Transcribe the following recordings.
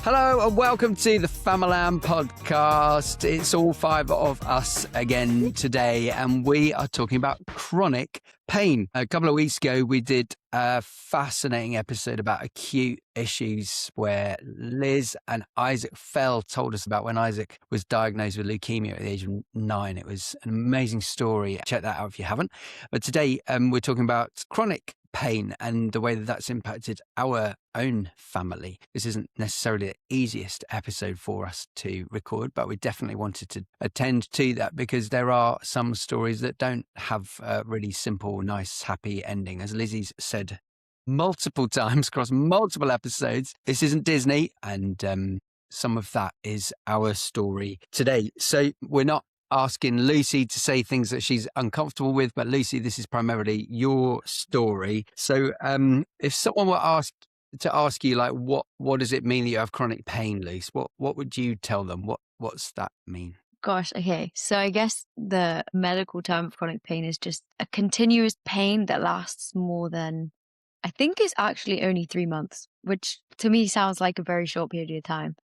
Hello and welcome to the Famalam podcast. It's all five of us again today, and we are talking about chronic pain. A couple of weeks ago, we did a fascinating episode about acute issues where Liz and Isaac Fell told us about when Isaac was diagnosed with leukemia at the age of 9. It was an amazing story. Check that out if you haven't. But today, we're talking about chronic pain and the way that that's impacted our own family. This isn't necessarily the easiest episode for us to record, but we definitely wanted to attend to that because there are some stories that don't have a really simple, nice, happy ending. As Lizzie's said multiple times across multiple episodes, this isn't Disney, and some of that is our story today. So we're not asking Lucy to say things that she's uncomfortable with, but Lucy, this is primarily your story. So if someone were to ask you, like, what does it mean that you have chronic pain, Lucy? What would you tell them? What's that mean? Gosh, okay. So I guess the medical term of chronic pain is just a continuous pain that lasts more than, I think it's actually only 3 months, which to me sounds like a very short period of time.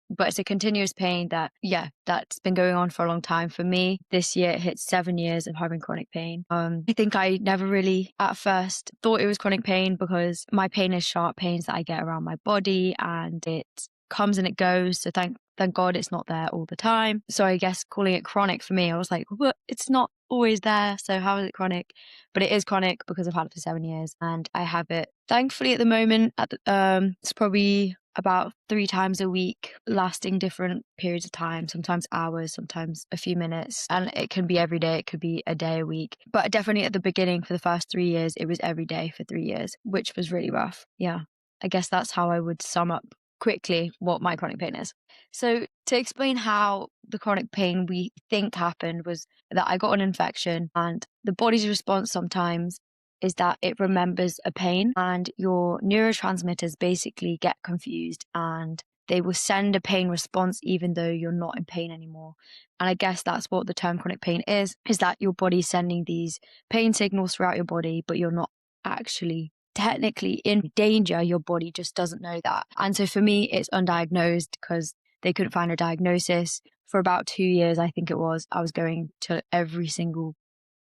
But it's a continuous pain that's been going on for a long time. For me, this year it hit 7 years of having chronic pain. I think I never really at first thought it was chronic pain because my pain is sharp pains that I get around my body and it comes and it goes. So thank God it's not there all the time. So I guess calling it chronic for me, I was like, well, it's not always there. So how is it chronic? But it is chronic because I've had it for 7 years and I have it thankfully at the moment. It's probably about 3 times a week, lasting different periods of time, sometimes hours, sometimes a few minutes. And it can be every day, it could be a day a week. But definitely at the beginning, for the first 3 years, it was every day for 3 years, which was really rough. Yeah, I guess that's how I would sum up quickly what my chronic pain is. So to explain how the chronic pain we think happened was that I got an infection, and the body's response sometimes is that it remembers a pain and your neurotransmitters basically get confused and they will send a pain response even though you're not in pain anymore. And I guess that's what the term chronic pain is that your body's sending these pain signals throughout your body, but you're not actually technically in danger. Your body just doesn't know that. And so for me, it's undiagnosed because they couldn't find a diagnosis. For about 2 years, I think it was, I was going to every single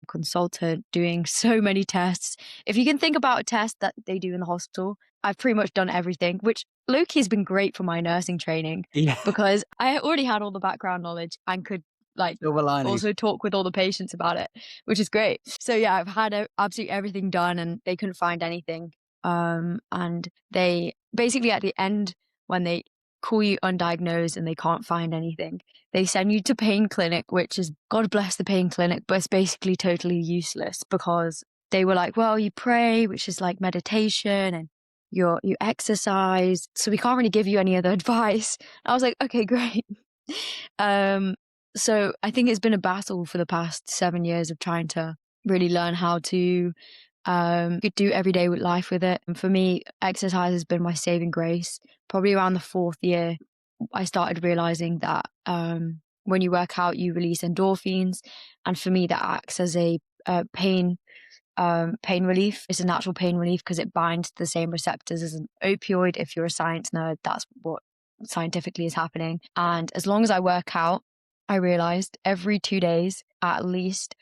consultant, doing so many tests. If you can think about a test that they do in the hospital, I've pretty much done everything, which low-key has been great for my nursing training because I already had all the background knowledge and could also talk with all the patients about it, which is great. So yeah, I've had absolutely everything done and they couldn't find anything. And they basically at the end, when they call you undiagnosed and they can't find anything, they send you to pain clinic, which is, God bless the pain clinic, but it's basically totally useless because they were like, well, you pray, which is like meditation, and you exercise, so we can't really give you any other advice. I was like, okay, great. So I think it's been a battle for the past 7 years of trying to really learn how to do everyday life with it. And for me, exercise has been my saving grace. Probably around the 4th year, I started realizing that when you work out, you release endorphins. And for me, that acts as a pain relief. It's a natural pain relief because it binds to the same receptors as an opioid. If you're a science nerd, that's what scientifically is happening. And as long as I work out, I realized every 2 days at least,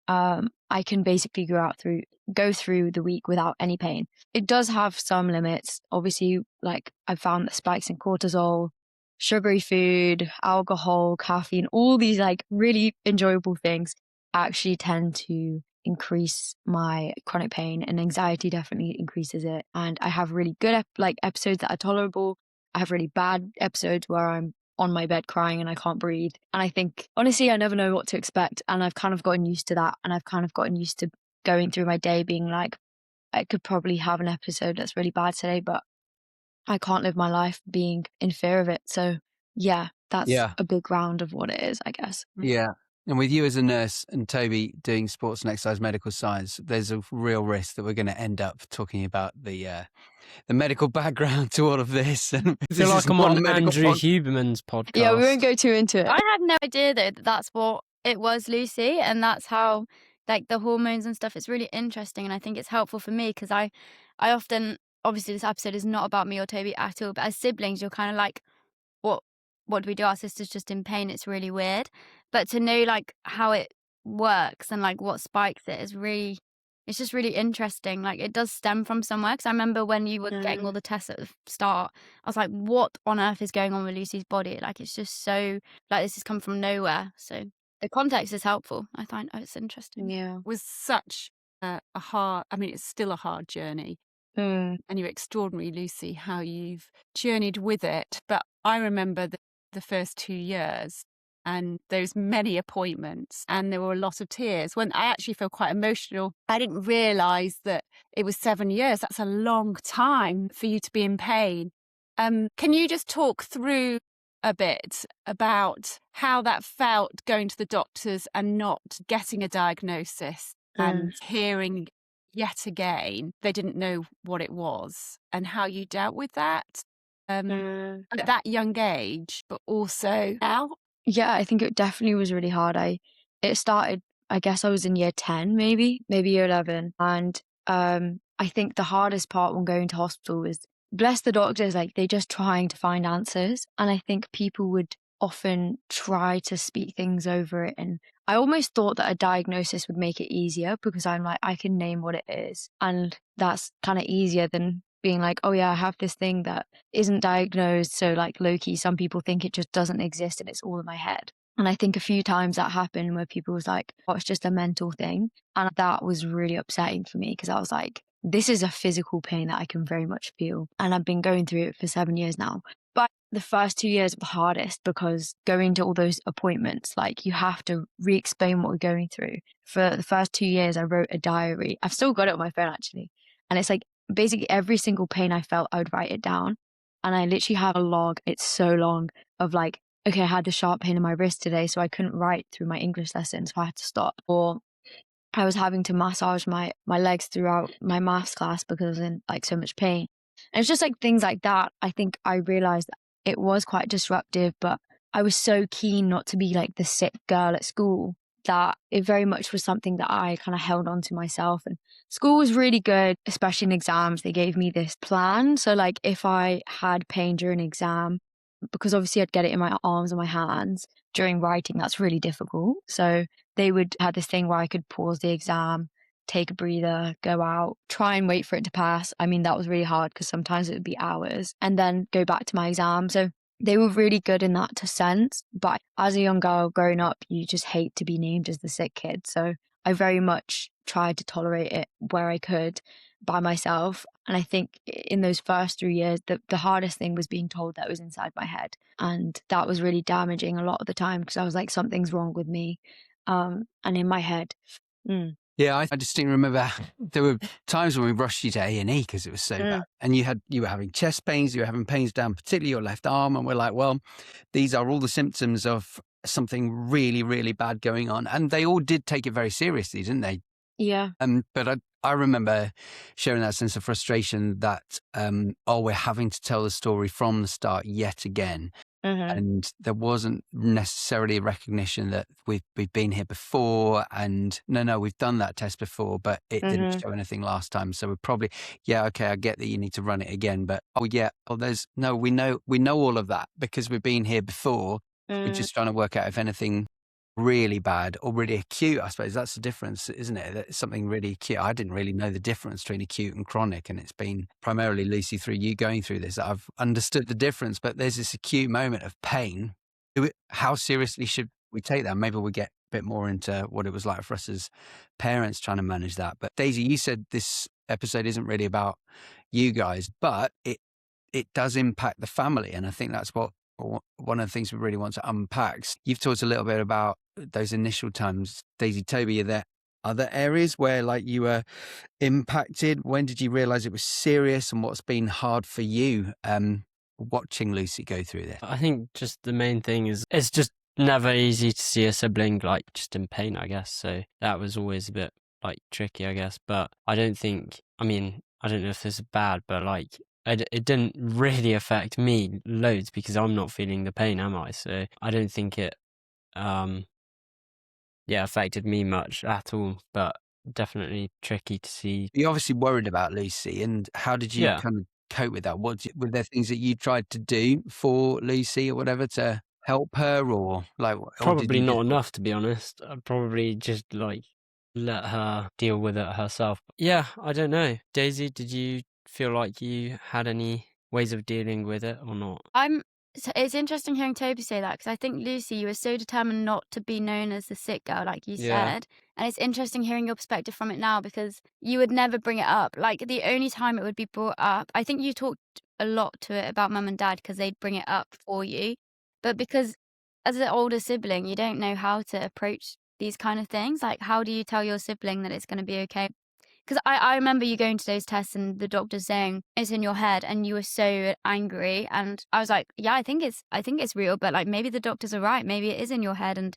I can basically go through the week without any pain. It does have some limits. Obviously, like I've found that spikes in cortisol, sugary food, alcohol, caffeine, all these like really enjoyable things actually tend to increase my chronic pain, and anxiety definitely increases it. And I have really good episodes that are tolerable. I have really bad episodes where I'm on my bed crying and I can't breathe. And I think, honestly, I never know what to expect. And I've kind of gotten used to that. And I've kind of gotten used to going through my day being like, I could probably have an episode that's really bad today, but I can't live my life being in fear of it. So yeah, that's a big round of what it is, I guess. Yeah. And with you as a nurse and Toby doing sports and exercise medical science, there's a real risk that we're going to end up talking about the medical background to all of this. And I feel like I'm on Andrew Huberman's podcast. Yeah, we won't go too into it. I had no idea that that's what it was, Lucy, and that's how, like, the hormones and stuff, it's really interesting, and I think it's helpful for me because I often obviously this episode is not about me or Toby at all, but as siblings, you're kind of like, what do we do? Our sister's just in pain. It's really weird. But to know like how it works and like what spikes it is really, it's just really interesting. Like it does stem from somewhere. Because I remember when you were getting all the tests at the start, I was like, what on earth is going on with Lucy's body? Like it's just so, like this has come from nowhere. So the context is helpful. I find it's interesting. Yeah. It was such a hard, I mean, it's still a hard journey. And you're extraordinary, Lucy, how you've journeyed with it. But I remember the first 2 years and those many appointments, and there were a lot of tears. When I actually feel quite emotional, I didn't realise that it was 7 years. That's a long time for you to be in pain. Can you just talk through a bit about how that felt going to the doctors and not getting a diagnosis and hearing yet again they didn't know what it was, and how you dealt with that at that young age, but also now? Yeah, I think it definitely was really hard. It started, I guess I was in year 10, maybe year 11. And I think the hardest part when going to hospital was, bless the doctors, like they just trying to find answers. And I think people would often try to speak things over it. And I almost thought that a diagnosis would make it easier, because I'm like, I can name what it is. And that's kind of easier than being like, oh yeah, I have this thing that isn't diagnosed. So like low-key, some people think it just doesn't exist and it's all in my head. And I think a few times that happened where people was like, oh, it's just a mental thing. And that was really upsetting for me, because I was like, this is a physical pain that I can very much feel. And I've been going through it for 7 years now. But the first 2 years were the hardest, because going to all those appointments, like you have to re-explain what we're going through. For the first 2 years, I wrote a diary. I've still got it on my phone actually. And it's like basically every single pain I felt, I would write it down. And I literally have a log, it's so long, of like, okay, I had the sharp pain in my wrist today, so I couldn't write through my English lesson, so I had to stop. Or I was having to massage my legs throughout my maths class because I was in like so much pain. And it's just like things like that. I think I realized that it was quite disruptive, but I was so keen not to be like the sick girl at school that it very much was something that I kind of held on to myself. And school was really good, especially in exams. They gave me this plan. So like if I had pain during an exam, because obviously I'd get it in my arms and my hands during writing, that's really difficult. So they would have this thing where I could pause the exam, take a breather, go out, try and wait for it to pass. I mean, that was really hard because sometimes it would be hours, and then go back to my exam. So they were really good in that sense. But as a young girl growing up, you just hate to be named as the sick kid. So I very much tried to tolerate it where I could by myself. And I think in those first 3 years, the hardest thing was being told that it was inside my head. And that was really damaging a lot of the time, because I was like, something's wrong with me. And in my head. Yeah, I distinctly remember there were times when we rushed you to A&E because it was so bad. And you were having chest pains, you were having pains down, particularly your left arm. And we're like, well, these are all the symptoms of something really, really bad going on. And they all did take it very seriously, didn't they? Yeah. But I remember sharing that sense of frustration that, we're having to tell the story from the start yet again. And there wasn't necessarily a recognition that we've been here before, and no, we've done that test before, but it didn't show anything last time. So we're probably, okay, I get that you need to run it again, but we know all of that because we've been here before. We're just trying to work out if anything really bad or really acute. I suppose that's the difference, isn't it? That something really acute. I didn't really know the difference between acute and chronic, and it's been primarily, Lucy, through you going through this that I've understood the difference. But there's this acute moment of pain. How seriously should we take that? Maybe we'll get a bit more into what it was like for us as parents trying to manage that. But Daisy, you said this episode isn't really about you guys, but it does impact the family, and I think that's one of the things we really want to unpack. You've talked a little bit about those initial times. Daisy, Toby, are there other areas where like you were impacted? When did you realize it was serious, and what's been hard for you watching Lucy go through this? I think just the main thing is it's just never easy to see a sibling like just in pain, I guess. So that was always a bit like tricky, I guess. But I don't know if this is bad, but like it didn't really affect me loads because I'm not feeling the pain, am I? So I don't think it affected me much at all. But definitely tricky to see. You're obviously worried about Lucy, and how did you Yeah, kind of cope with that? Were there things that you tried to do for Lucy or whatever to help her, or or did probably you just not enough, to be honest. I'd probably just like let her deal with it herself. Yeah, I don't know. Daisy, did you feel like you had any ways of dealing with it or not? It's interesting hearing Toby say that, because I think, Lucy, you were so determined not to be known as the sick girl, like you Yeah. said. And it's interesting hearing your perspective from it now, because you would never bring it up. Like, the only time it would be brought up, I think you talked a lot to it about mum and dad because they'd bring it up for you. But because as an older sibling, you don't know how to approach these kind of things. Like, how do you tell your sibling that it's going to be okay? Because I remember you going to those tests and the doctor saying it's in your head, and you were so angry. And I was like, yeah, I think it's real, but like, maybe the doctors are right. Maybe it is in your head, and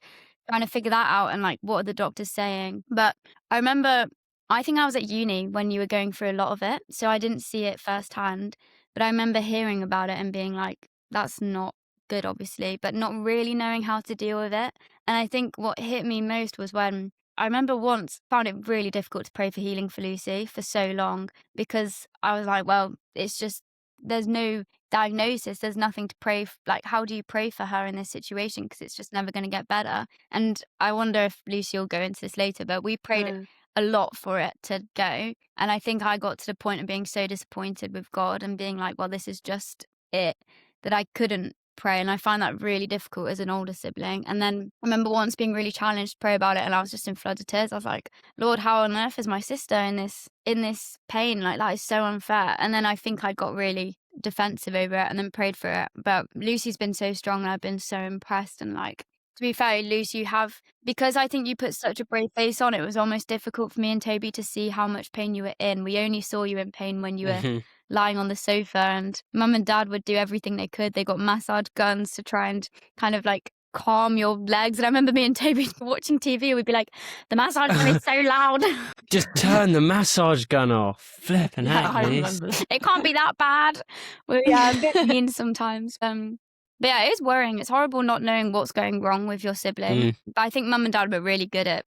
trying to figure that out, and like, what are the doctors saying? But I remember, I think I was at uni when you were going through a lot of it, so I didn't see it firsthand. But I remember hearing about it and being like, that's not good, obviously, but not really knowing how to deal with it. And I think what hit me most was when I remember once found it really difficult to pray for healing for Lucy for so long, because I was like, well, it's just, there's no diagnosis, there's nothing to pray like, how do you pray for her in this situation, because it's just never going to get better. And I wonder if Lucy will go into this later, but we prayed a lot for it to go. And I think I got to the point of being so disappointed with God and being like, well, this is just it, that I couldn't pray. And I find that really difficult as an older sibling. And then I remember once being really challenged to pray about it, and I was just in floods of tears. I was like, Lord, how on earth is my sister in this pain? Like, that is so unfair. And then I think I got really defensive over it and then prayed for it. But Lucy's been so strong, and I've been so impressed. And like, to be fair, Lucy, you have, because I think you put such a brave face on, it was almost difficult for me and Toby to see how much pain you were in. We only saw you in pain when you were lying on the sofa, and mum and dad would do everything they could. They got massage guns to try and kind of like calm your legs. And I remember me and Toby watching TV, we'd be like, the massage gun is so loud. Just turn the massage gun off. Flipping Yeah, heck, I mate. remember that. It can't be that bad. We're a bit mean sometimes. But yeah, it is worrying. It's horrible not knowing what's going wrong with your sibling. But I think mum and dad were really good at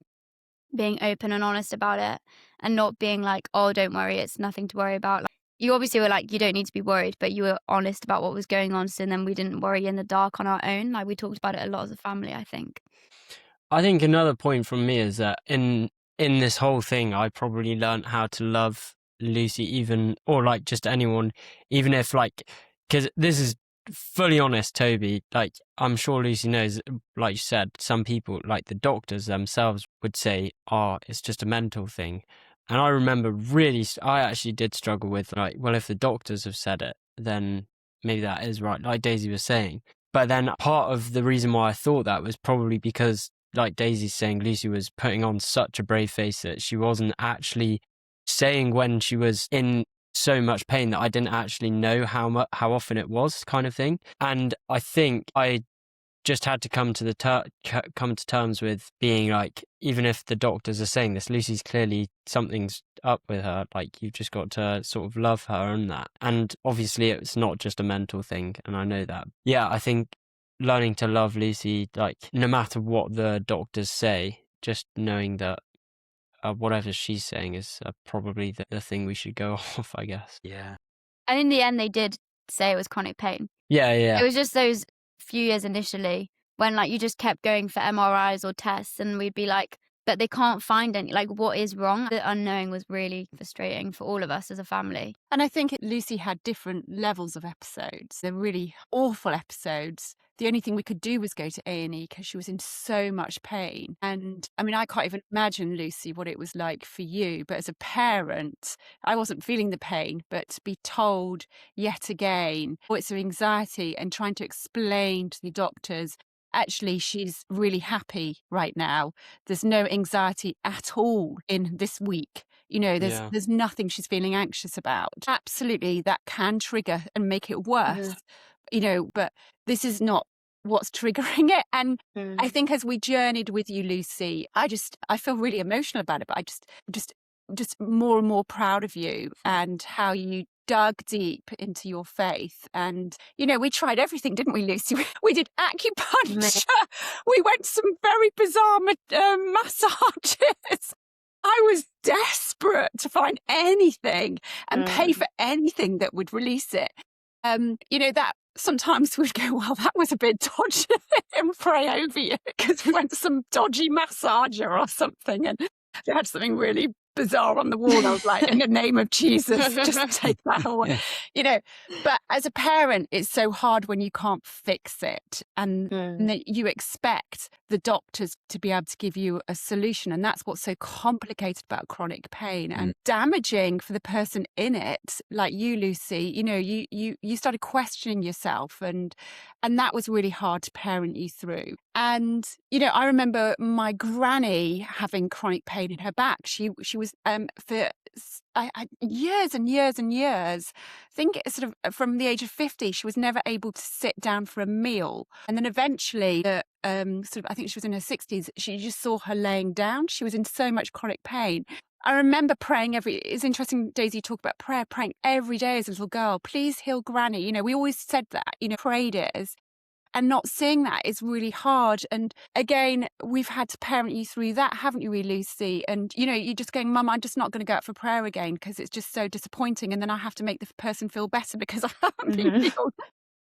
being open and honest about it, and not being like, oh, don't worry, it's nothing to worry about. Like, you obviously were like, you don't need to be worried, but you were honest about what was going on. So then we didn't worry in the dark on our own. Like, we talked about it a lot as a family, I think. I think another point from me is that in this whole thing, I probably learned how to love Lucy, even, or like just anyone, even if like, because this is fully honest, Toby, like I'm sure Lucy knows, like you said, some people, like the doctors themselves, would say, oh, it's just a mental thing. And I remember I actually did struggle with like, well, if the doctors have said it, then maybe that is right, like Daisy was saying. But then part of the reason why I thought that was probably because, like Daisy's saying, Lucy was putting on such a brave face that she wasn't actually saying when she was in so much pain that I didn't actually know how often it was, kind of thing. And I think I just had to come to terms with being like, even if the doctors are saying this, Lucy's clearly something's up with her. Like, you've just got to sort of love her and that. And obviously it's not just a mental thing, and I know that. Yeah, I think learning to love Lucy, like no matter what the doctors say, just knowing that whatever she's saying is probably the thing we should go off, I guess. Yeah. And in the end, they did say it was chronic pain. Yeah. It was just those few years initially when like you just kept going for MRIs or tests, and we'd be like, but they can't find any, like, what is wrong? The unknowing was really frustrating for all of us as a family. And I think Lucy had different levels of episodes. They're really awful episodes. The only thing we could do was go to A&E because she was in so much pain. And I mean, I can't even imagine, Lucy, what it was like for you. But as a parent, I wasn't feeling the pain, but to be told yet again, it's of anxiety, and trying to explain to the doctors, actually, she's really happy right now. There's no anxiety at all in this week. You know, there's nothing she's feeling anxious about. Absolutely, that can trigger and make it worse. You know, but this is not what's triggering it. And I think as we journeyed with you, Lucy, I feel really emotional about it, but I just more and more proud of you and how you dug deep into your faith. And, you know, we tried everything, didn't we, Lucy? We did acupuncture. We went some very bizarre massages. I was desperate to find anything and pay for anything that would release it. That sometimes we'd go, well, that was a bit dodgy, and pray over you because we went to some dodgy massager or something and they had something really bizarre on the wall. I was like, in the name of Jesus, just take that away. But as a parent, it's so hard when you can't fix it and that you expect the doctors to be able to give you a solution. And that's what's so complicated about chronic pain and damaging for the person in it. Like you, Lucy, you started questioning yourself and that was really hard to parent you through. And, I remember my granny having chronic pain in her back. She was for years and years and years. I think it's sort of from the age of 50, she was never able to sit down for a meal. And then eventually, I think she was in her 60s, she just saw her laying down. She was in so much chronic pain. I remember praying it's interesting, Daisy, you talk about praying every day as a little girl. Please heal Granny. We always said that, prayed it and not seeing that is really hard. And again, we've had to parent you through that, haven't you, Lucy? And, you're just going, Mum, I'm just not going to go out for prayer again because it's just so disappointing. And then I have to make the person feel better because I haven't been healed.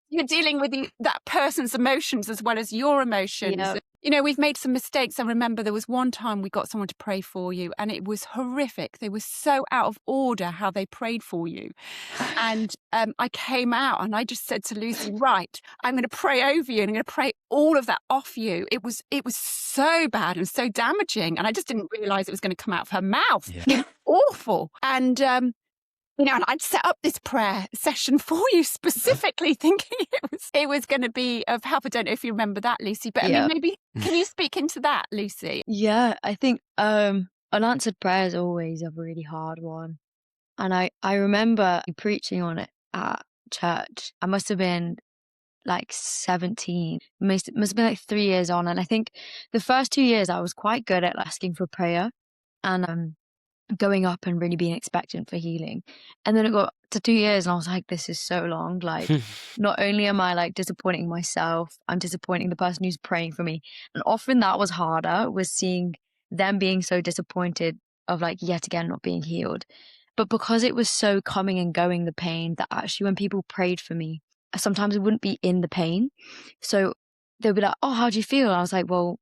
You're dealing with that person's emotions as well as your emotions. Yep. We've made some mistakes. I remember there was one time we got someone to pray for you and it was horrific. They were so out of order how they prayed for you. And I came out and I just said to Lucy, right, I'm going to pray over you and I'm going to pray all of that off you. It was so bad and so damaging. And I just didn't realize it was going to come out of her mouth. Yeah. Awful. And, and I'd set up this prayer session for you specifically thinking it was going to be of help. I don't know if you remember that, Lucy, but I mean, maybe can you speak into that, Lucy? Yeah, I think unanswered prayer is always a really hard one. And I remember preaching on it at church. I must have been like 17, must have been like 3 years on. And I think the first 2 years I was quite good at asking for prayer and going up and really being expectant for healing. And then it got to 2 years and I was like, this is so long. Like, not only am I like disappointing myself, I'm disappointing the person who's praying for me. And often that was harder, was seeing them being so disappointed of like yet again not being healed. But because it was so coming and going, the pain, that actually when people prayed for me, sometimes it wouldn't be in the pain. So they'll be like, oh, how do you feel? And I was like, well,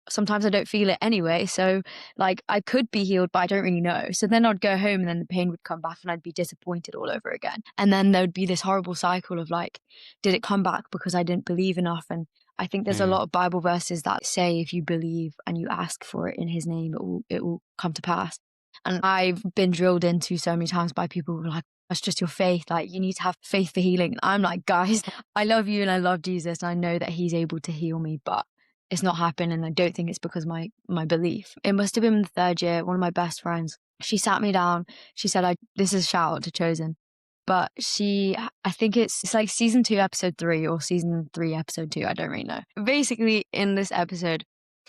sometimes I don't feel it anyway. So like I could be healed, but I don't really know. So then I'd go home and then the pain would come back and I'd be disappointed all over again. And then there would be this horrible cycle of like, did it come back because I didn't believe enough? And I think there's a lot of Bible verses that say if you believe and you ask for it in his name, it will come to pass. And I've been drilled into so many times by people who are like, that's just your faith. Like, you need to have faith for healing. And I'm like, guys, I love you and I love Jesus. And I know that he's able to heal me, but it's not happened. And I don't think it's because of my belief. It must have been the third year. One of my best friends, she sat me down. She said, this is a shout out to Chosen. But I think it's like season 2, episode 3 or season 3, episode 2. I don't really know. Basically, in this episode,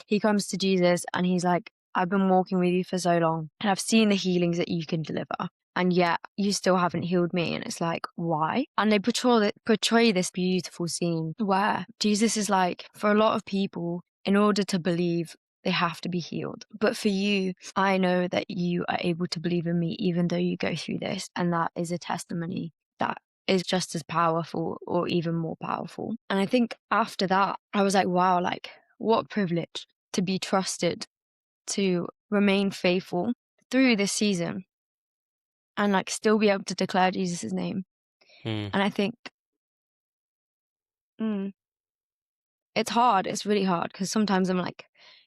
he comes to Jesus and he's like, I've been walking with you for so long and I've seen the healings that you can deliver. And yet you still haven't healed me. And it's like, why? And they portray this beautiful scene where Jesus is like, for a lot of people, in order to believe, they have to be healed. But for you, I know that you are able to believe in me, even though you go through this. And that is a testimony that is just as powerful or even more powerful. And I think after that, I was like, wow, like what privilege to be trusted to remain faithful through this season and like still be able to declare Jesus' name. And I think it's hard. It's really hard because sometimes I'm like,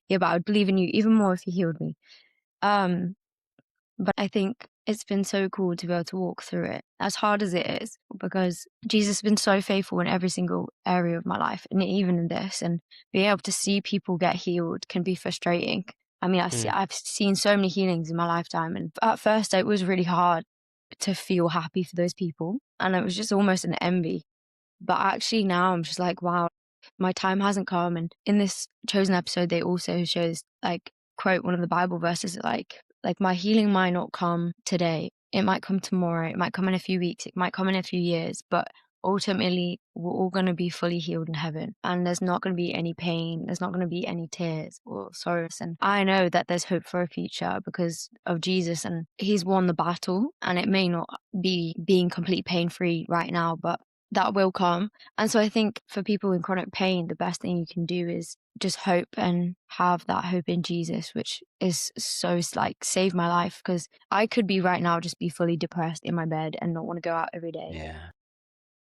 yeah, but I would believe in you even more if you healed me. But I think it's been so cool to be able to walk through it, as hard as it is, because Jesus has been so faithful in every single area of my life, and even in this. And being able to see people get healed can be frustrating. I mean, I've seen so many healings in my lifetime, and at first it was really hard to feel happy for those people, and it was just almost an envy. But actually now I'm just like, wow, my time hasn't come. And in this Chosen episode, they also shows like quote one of the Bible verses like my healing might not come today. It might come tomorrow. It might come in a few weeks. It might come in a few years. But ultimately we're all going to be fully healed in heaven, and there's not going to be any pain, there's not going to be any tears or sorrows. And I know that there's hope for a future because of Jesus, and he's won the battle, and it may not be being completely pain-free right now, but that will come. And so I think for people in chronic pain, the best thing you can do is just hope and have that hope in Jesus, which is so like saved my life, because I could be right now just be fully depressed in my bed and not want to go out every day. Yeah.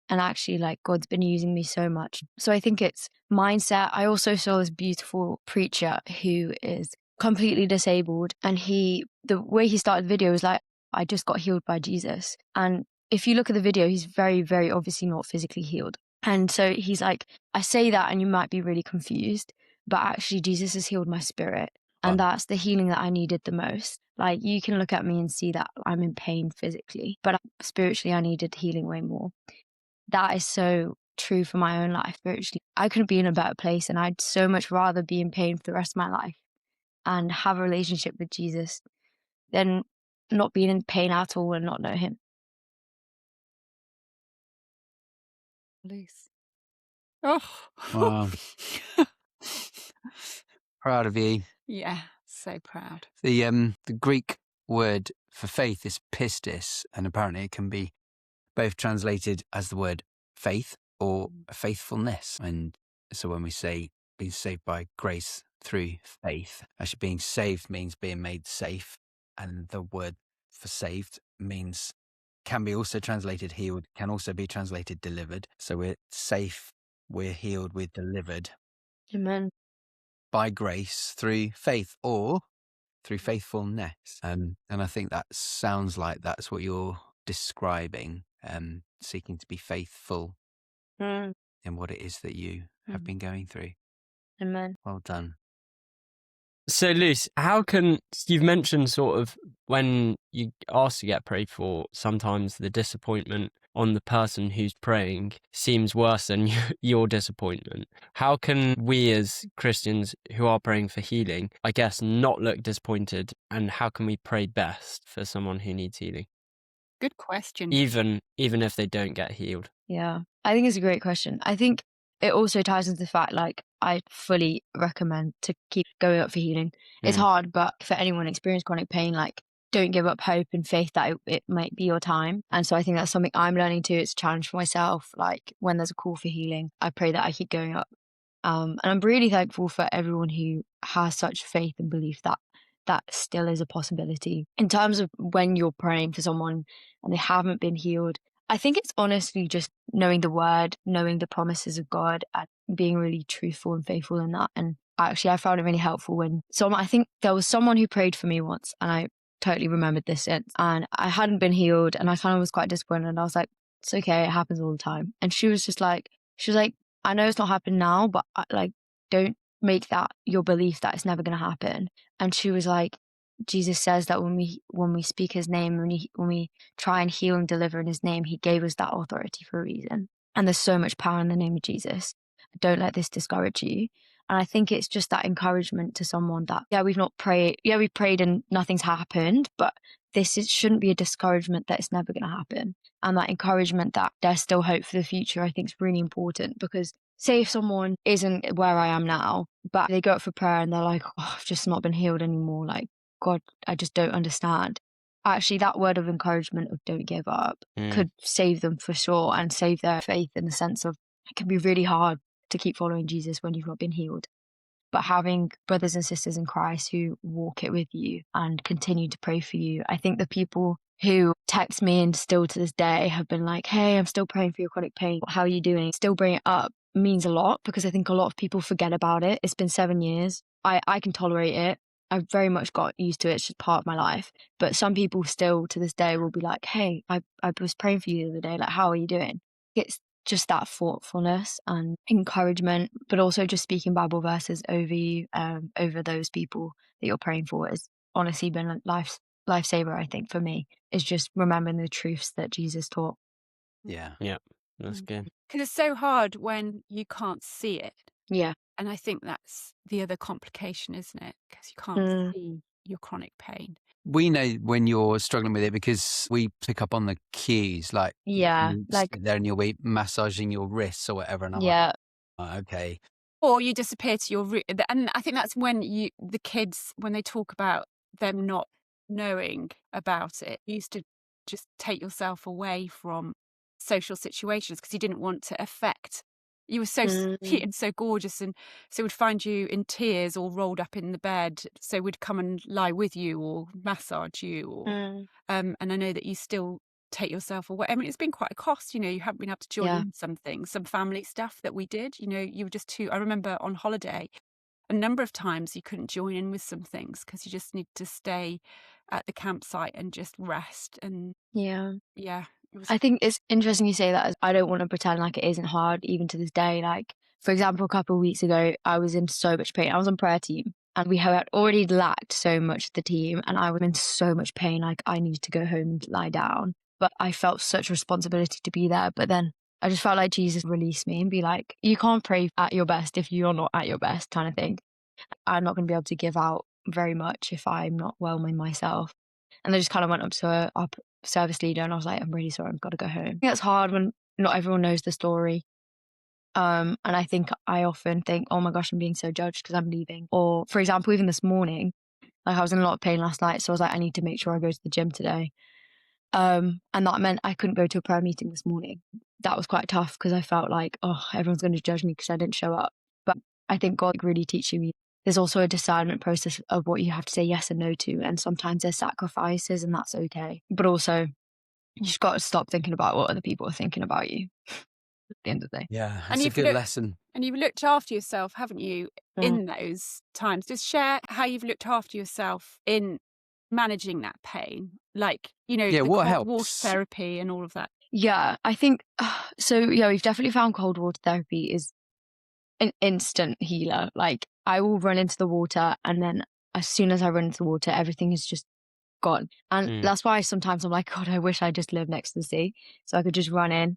And actually, like, God's been using me so much. So I think it's mindset. I also saw this beautiful preacher who is completely disabled, and the way he started the video was like, I just got healed by Jesus. And if you look at the video, he's very, very obviously not physically healed. And so he's like, I say that and you might be really confused, but actually Jesus has healed my spirit. And that's the healing that I needed the most. Like, you can look at me and see that I'm in pain physically, but spiritually I needed healing way more. That is so true for my own life spiritually. I couldn't be in a better place, and I'd so much rather be in pain for the rest of my life and have a relationship with Jesus than not being in pain at all and not know him. Loose. Oh. Wow. Proud of you. Yeah, so proud. The Greek word for faith is pistis, and apparently it can be both translated as the word faith or faithfulness. And so when we say being saved by grace through faith, actually being saved means being made safe, and the word for saved can be also translated healed, can also be translated delivered. So we're safe, we're healed, we're delivered. Amen. By grace through faith or through faithfulness. And I think that sounds like that's what you're describing, seeking to be faithful in what it is that you have been going through. Amen. Well done. So, Luce, you've mentioned sort of when you ask to get prayed for, sometimes the disappointment on the person who's praying seems worse than your disappointment. How can we as Christians who are praying for healing, I guess, not look disappointed, and how can we pray best for someone who needs healing? Good question. Even if they don't get healed. Yeah, I think it's a great question. I think it also ties into the fact, like, I fully recommend to keep going up for healing. It's hard, but for anyone experiencing chronic pain, like, don't give up hope and faith that it might be your time. And so I think that's something I'm learning too. It's a challenge for myself. Like, when there's a call for healing, I pray that I keep going up. And I'm really thankful for everyone who has such faith and belief that that still is a possibility. In terms of when you're praying for someone and they haven't been healed, I think it's honestly just knowing the word, knowing the promises of God, and being really truthful and faithful in that. And actually, I found it really helpful when I think there was someone who prayed for me once, and I totally remembered this since, and I hadn't been healed, and I kind of was quite disappointed. And I was like, it's okay, it happens all the time. And she was like, I know it's not happened now, but don't make that your belief that it's never going to happen. And she was like, Jesus says that when we speak his name, when we try and heal and deliver in his name, he gave us that authority for a reason. And there's so much power in the name of Jesus. Don't let this discourage you. And I think it's just that encouragement to someone that, we've prayed and nothing's happened, but shouldn't be a discouragement that it's never going to happen. And that encouragement that there's still hope for the future, I think is really important, because say if someone isn't where I am now, but they go up for prayer and they're like, oh, I've just not been healed anymore. Like, God, I just don't understand. Actually, that word of encouragement of don't give up could save them for sure, and save their faith, in the sense of it can be really hard to keep following Jesus when you've not been healed. But having brothers and sisters in Christ who walk it with you and continue to pray for you. I think the people who text me and still to this day have been like, hey, I'm still praying for your chronic pain. How are you doing? Still bring it up means a lot, because I think a lot of people forget about it. It's been 7 years. I can tolerate it. I've very much got used to it. It's just part of my life. But some people still to this day will be like, hey, I was praying for you the other day. Like, how are you doing? It's just that thoughtfulness and encouragement, but also just speaking Bible verses over you, over those people that you're praying for, has honestly been a lifesaver, I think, for me, is just remembering the truths that Jesus taught. Yeah. Yeah, that's good. Because it's so hard when you can't see it. Yeah. And I think that's the other complication, isn't it? Because you can't see your chronic pain. we know when you're struggling with it because we pick up on the cues, like Yeah, you like sit there and you'll be massaging your wrists or whatever, and I'm like, yeah, "Oh, okay, Or you disappear to your room. And I think that's when the kids, when they talk about them not knowing about it, you used to just take yourself away from social situations because you didn't want to affect. You were so sweet and so gorgeous, and so we'd find you in tears or rolled up in the bed. So we'd come and lie with you or massage you, or and I know that you still take yourself away. I mean, it's been quite a cost, you haven't been able to join yeah, in some things, some family stuff that we did, you were just too. I remember on holiday, a number of times you couldn't join in with some things because you just need to stay at the campsite and just rest. And yeah. yeah, it was. I think it's interesting you say that. As I don't want to pretend like it isn't hard, even to this day. Like, for example, a couple of weeks ago, I was in so much pain. I was on prayer team, and we had already lacked so much the team, and I was in so much pain. Like, I needed to go home and lie down, but I felt such responsibility to be there. But then I just felt like Jesus released me and be like, you can't pray at your best if you're not at your best, kind of thing. I'm not going to be able to give out very much if I'm not well in myself. And I just kind of went up to our service leader and I was like, I'm really sorry, I've got to go home. I think it's hard when not everyone knows the story. And I think I often think, oh my gosh, I'm being so judged because I'm leaving. Or, for example, even this morning, like I was in a lot of pain last night. So I was like, I need to make sure I go to the gym today. And that meant I couldn't go to a prayer meeting this morning. That was quite tough because I felt like, oh, everyone's going to judge me because I didn't show up. But I think God really teaching me. There's also a discernment process of what you have to say yes and no to. And sometimes there's sacrifices and that's okay. But also, you just got to stop thinking about what other people are thinking about you at the end of the day. yeah, And it's a you've good looked- lesson." And you've looked after yourself, haven't you, in those times? Just share how you've looked after yourself in managing that pain, like Yeah, the what cold water helps? therapy and all of that. Yeah, I think so. Yeah, we've definitely found cold water therapy is an instant healer. Like, I will run into the water, and then as soon as I run into the water, everything is just gone. And that's why sometimes I'm like, God, I wish I just lived next to the sea so I could just run in.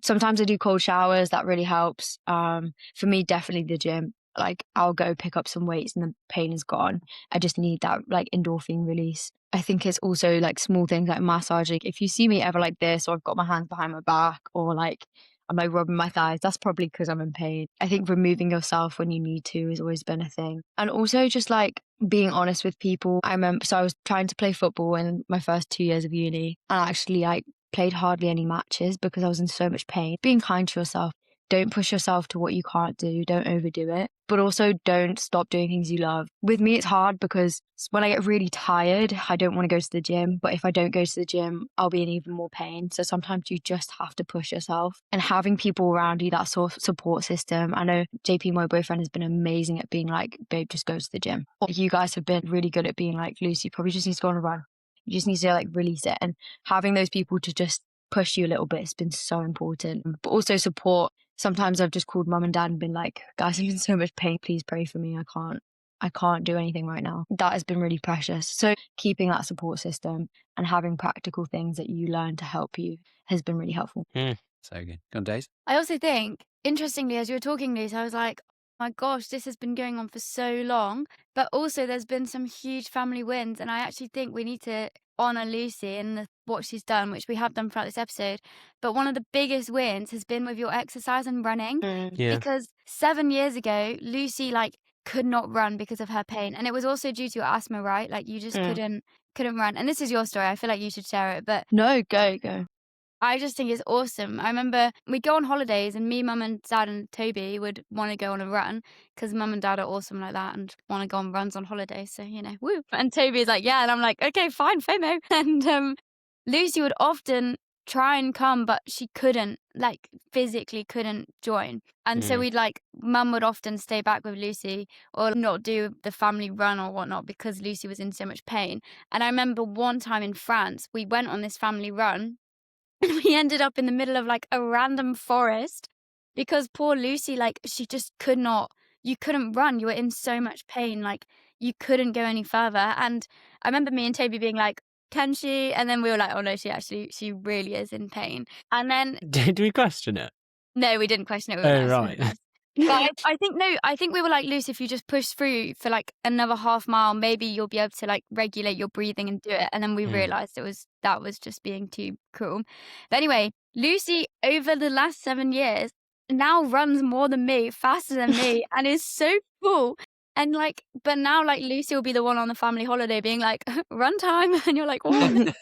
Sometimes I do cold showers. That really helps. For me, definitely the gym. Like, I'll go pick up some weights and the pain is gone. I just need that like endorphin release. I think it's also like small things like massaging. If you see me ever like this, or I've got my hands behind my back, or like I'm like rubbing my thighs, that's probably because I'm in pain. I think removing yourself when you need to has always been a thing. And also just like being honest with people. I remember, so I was trying to play football in my first 2 years of uni, and actually like played hardly any matches because I was in so much pain. Being kind to yourself. Don't push yourself to what you can't do. Don't overdo it. But also don't stop doing things you love. With me, it's hard because when I get really tired, I don't want to go to the gym. But if I don't go to the gym, I'll be in even more pain. So sometimes you just have to push yourself. And having people around you, that sort of support system. I know JP, my boyfriend, has been amazing at being like, babe, just go to the gym. Or you guys have been really good at being like, Lucy, probably just needs to go on a run. You just need to like release it. And having those people to just push you a little bit has been so important. But also support. Sometimes I've just called mum and dad and been like, guys, I'm in so much pain. Please pray for me. I can't do anything right now. That has been really precious. So keeping that support system and having practical things that you learn to help you has been really helpful. So good. Go on, Days. I also think, interestingly, as you were talking, Lise, I was like, oh my gosh, this has been going on for so long. But also, there's been some huge family wins. And I actually think we need to honour Lucy and what she's done, which we have done throughout this episode. But one of the biggest wins has been with your exercise and running. Yeah. Because 7 years ago, Lucy, like, could not run because of her pain. And it was also due to your asthma, right? Like, you just couldn't run. And this is your story. I feel like you should share it. But No, go. I just think it's awesome. I remember we'd go on holidays and me, mum and dad and Toby would want to go on a run because mum and dad are awesome like that and want to go on runs on holidays. So, woo. And Toby's like, yeah. And I'm like, okay, fine, FOMO. And Lucy would often try and come, but she couldn't, like physically couldn't join. And so we'd like, mum would often stay back with Lucy or not do the family run or whatnot because Lucy was in so much pain. And I remember one time in France, we went on this family run. And we ended up in the middle of like a random forest because poor Lucy, like she just could not, you couldn't run. You were in so much pain. Like you couldn't go any further. And I remember me and Toby being like, can she? And then we were like, oh no, she really is in pain. And then, Did we question it? no, we didn't question it. We were Oh, like, right. "Yes." But I think we were like, Lucy, if you just push through for like another half mile, maybe you'll be able to like regulate your breathing and do it. And then we realized that was just being too cruel. But anyway, Lucy over the last 7 years now runs more than me, faster than me, and is so cool. And like, but now like Lucy will be the one on the family holiday being like, run time. And you're like, what?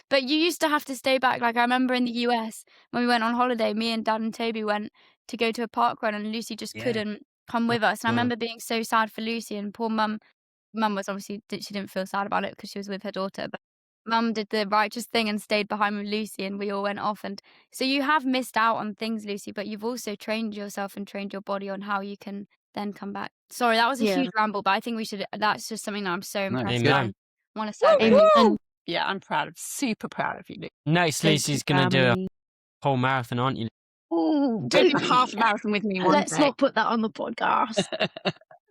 But you used to have to stay back. Like I remember in the US when we went on holiday, me and Dad and Toby went to go to a park run and Lucy just couldn't come with us. And I remember being so sad for Lucy, and poor mum was obviously, she didn't feel sad about it because she was with her daughter. But mum did the righteous thing and stayed behind with Lucy, and we all went off. And so you have missed out on things, Lucy, but you've also trained yourself and trained your body on how you can then come back. Sorry, that was a huge ramble, but I think that's just something that I'm so impressed with. I want to celebrate. And yeah, I'm super proud of you, Lucy. Next, Lucy's going to do a whole marathon, aren't you? Oh, Do half a marathon with me one let's day. not put that on the podcast.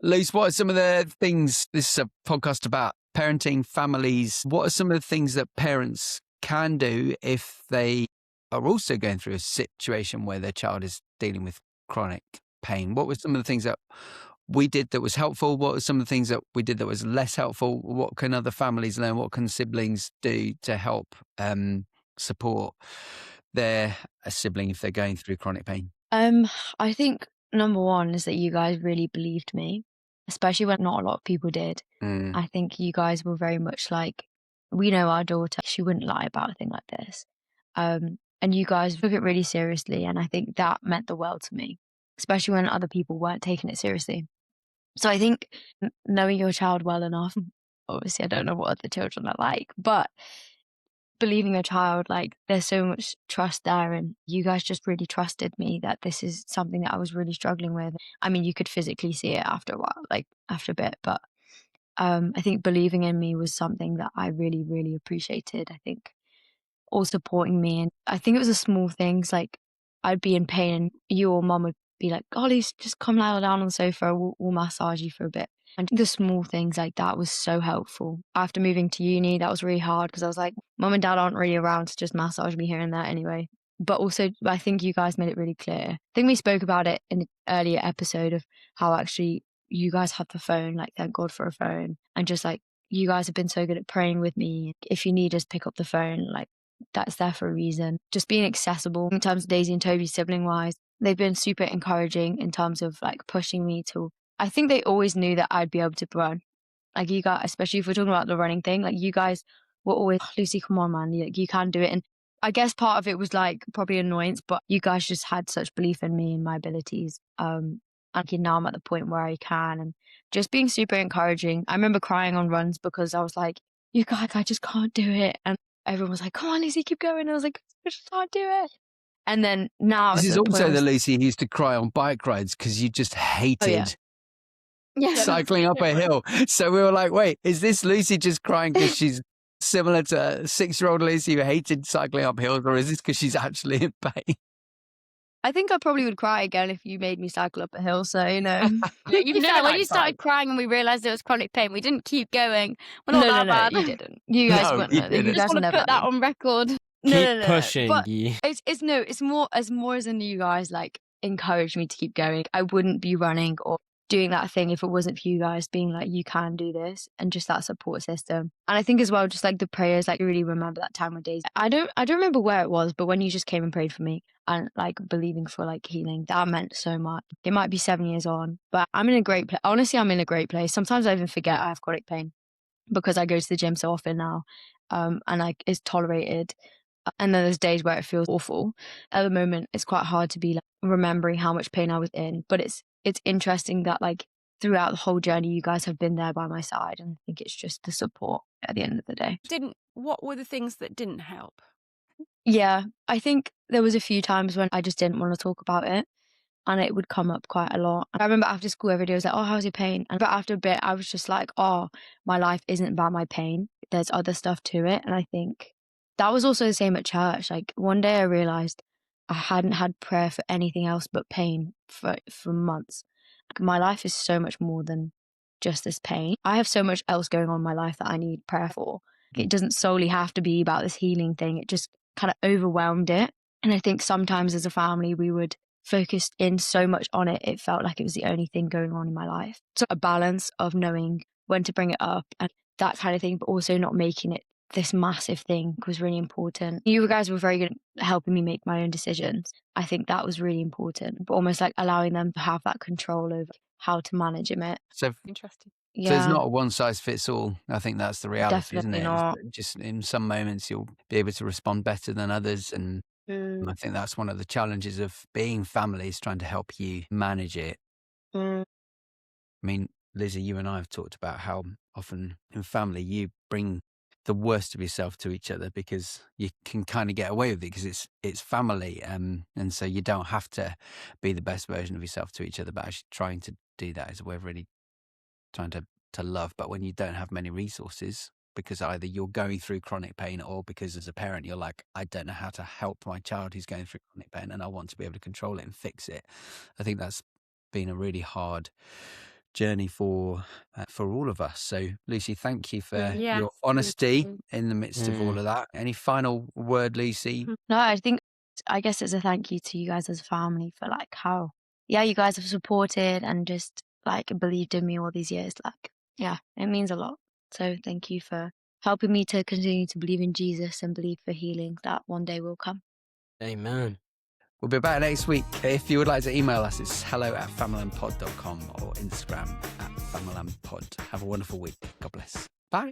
Luce, what are some of the things, this is a podcast about parenting, families, what are some of the things that parents can do if they are also going through a situation where their child is dealing with chronic pain? What were some of the things that we did that was helpful? What were some of the things that we did that was less helpful? What can other families learn? What can siblings do to help support their sibling if they're going through chronic pain? I think number one is that you guys really believed me, especially when not a lot of people did. I think you guys were very much like, we know our daughter, she wouldn't lie about a thing like this. And you guys took it really seriously. And I think that meant the world to me, especially when other people weren't taking it seriously. So I think knowing your child well enough, obviously I don't know what other children are like, but believing your child, like there's so much trust there, and you guys just really trusted me that this is something that I was really struggling with. I mean, you could physically see it after a while, like after a bit, but I think believing in me was something that I really, really appreciated. I think all supporting me, and I think it was the small things, like I'd be in pain and you or mum would be like, Ollie, just come lie down on the sofa, we'll massage you for a bit. And the small things like that was so helpful. After moving to uni, that was really hard because I was like, mum and dad aren't really around to just massage me here and there anyway. But also, I think you guys made it really clear. I think we spoke about it in an earlier episode of how actually you guys have the phone, like thank God for a phone. And just like, you guys have been so good at praying with me. If you need us, pick up the phone, like that's there for a reason. Just being accessible in terms of Daisy and Toby sibling wise. They've been super encouraging in terms of like pushing me to, I think they always knew that I'd be able to run. Like you guys, especially if we're talking about the running thing, like you guys were always, oh, Lucy, come on, man, you can do it. And I guess part of it was like probably annoyance, but you guys just had such belief in me and my abilities. And now I'm at the point where I can, and just being super encouraging. I remember crying on runs because I was like, you guys, I just can't do it. And everyone was like, come on, Lucy, keep going. And I was like, I just can't do it. And then now this is also the Lucy who used to cry on bike rides because you just hated cycling up a hill. So we were like, wait, is this Lucy just crying because she's similar to 6-year-old Lucy who hated cycling up hills, or is this because she's actually in pain? I think I probably would cry again if you made me cycle up a hill. So, you know. When you started crying and we realised it was chronic pain, we didn't keep going. We're not that bad. You didn't. You guys wouldn't. You just want to put that on record. Keep pushing. But it's more as in you guys like encourage me to keep going. I wouldn't be running or doing that thing if it wasn't for you guys being like, you can do this, and just that support system. And I think as well, just like the prayers, like really remember that time with Daisy. I don't remember where it was, but when you just came and prayed for me and like believing for like healing, that meant so much. It might be 7 years on, but I'm in a great place. Honestly, I'm in a great place. Sometimes I even forget I have chronic pain because I go to the gym so often now, and like it's tolerated. And then there's days where it feels awful. At the moment, it's quite hard to be like remembering how much pain I was in. But it's interesting that like throughout the whole journey, you guys have been there by my side. And I think it's just the support at the end of the day. What were the things that didn't help? Yeah, I think there was a few times when I just didn't want to talk about it. And it would come up quite a lot. I remember after school every day I was like, oh, how's your pain? But after a bit, I was just like, oh, my life isn't about my pain. There's other stuff to it. And I think that was also the same at church. Like one day I realized I hadn't had prayer for anything else but pain for months. Like, my life is so much more than just this pain. I have so much else going on in my life that I need prayer for. It doesn't solely have to be about this healing thing. It just kind of overwhelmed it. And I think sometimes as a family, we would focused in so much on it, it felt like it was the only thing going on in my life. So a balance of knowing when to bring it up and that kind of thing, but also not making it this massive thing was really important. You guys were very good at helping me make my own decisions. I think that was really important, but almost like allowing them to have that control over how to manage it. So Interesting. So it's Yeah, not a one size fits all. I think that's the reality, isn't definitely it? not. Just in some moments you'll be able to respond better than others. And I think that's one of the challenges of being family is trying to help you manage it. Mm. I mean, Lizzie, you and I have talked about how often in family you bring the worst of yourself to each other because you can kind of get away with it because it's family. And so you don't have to be the best version of yourself to each other, but actually trying to do that is a way of really trying to love. But when you don't have many resources, because either you're going through chronic pain or because as a parent you're like, I don't know how to help my child who's going through chronic pain and I want to be able to control it and fix it. I think that's been a really hard journey for all of us. So Lucy, thank you for Yes, your thank honesty you. in the midst of all of that. Any final word, Lucy? No, I guess it's a thank you to you guys as a family for like how, yeah, you guys have supported and just like believed in me all these years. Like, yeah, it means a lot. So thank you for helping me to continue to believe in Jesus and believe for healing that one day will come. Amen. We'll be back next week. If you would like to email us, it's hello@familylandpod.com or Instagram @familylandpod. Have a wonderful week. God bless. Bye.